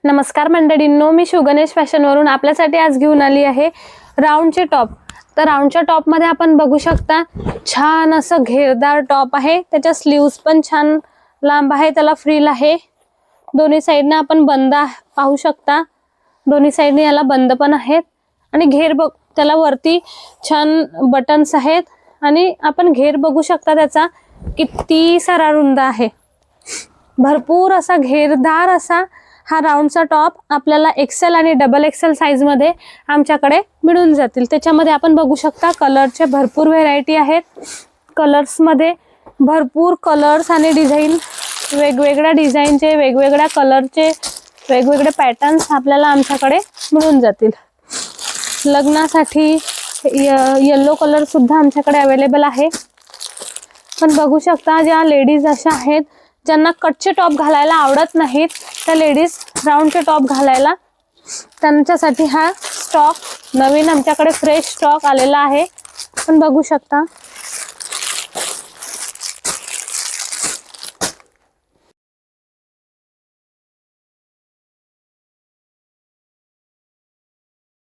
नमस्कार मंडळींनो, मी शिवगणेश फॅशनवरून आपल्यासाठी आज घेऊन आली आहे राऊंडचे टॉप। तर राऊंडच्या टॉप मध्ये आपण बघू शकता छान असं घेरदार टॉप आहे। त्याच्या स्लीव्स पण छान लांब आहे, त्याला फ्रिल आहे। दोन्ही साइडने आपण बंद पाहू शकता, दोन्ही साइडने याला बंद पण आहेत आणि घेर बघ त्याला वरती छान बटन्स आहेत आणि आपण घेर बघू शकता त्याचा किती सारा रुंद आहे। भरपूर असा घेरदार असा हा राऊंडचा टॉप आपल्याला एक्सेल आणि डबल एक्सेल साइज मध्ये आमच्याकडे मिळून जातील। त्याच्यामध्ये आपण बघू शकता कलरचे भरपूर व्हेरायटी आहेत। कलर्स मध्ये भरपूर कलर्स आणि डिझाइन, वेगवेगळ्या डिझाइनचे, वेगवेगळ्या कलरचे, वेगवेगळे पॅटर्न्स आपल्याला आमच्याकडे मिळून जातील। लग्नासाठी येलो कलर सुद्धा आमच्याकडे अवेलेबल आहे। पण बघू शकता ज्या लेडीज अशा आहेत ज्यांना कटचे टॉप घालायला आवडत नाहीत, त्या लेडीज राऊंडचे टॉप घालायला त्यांच्यासाठी हा स्टॉक नवीन आमच्याकडे फ्रेश स्टॉक आलेला आहे। पण बघू शकता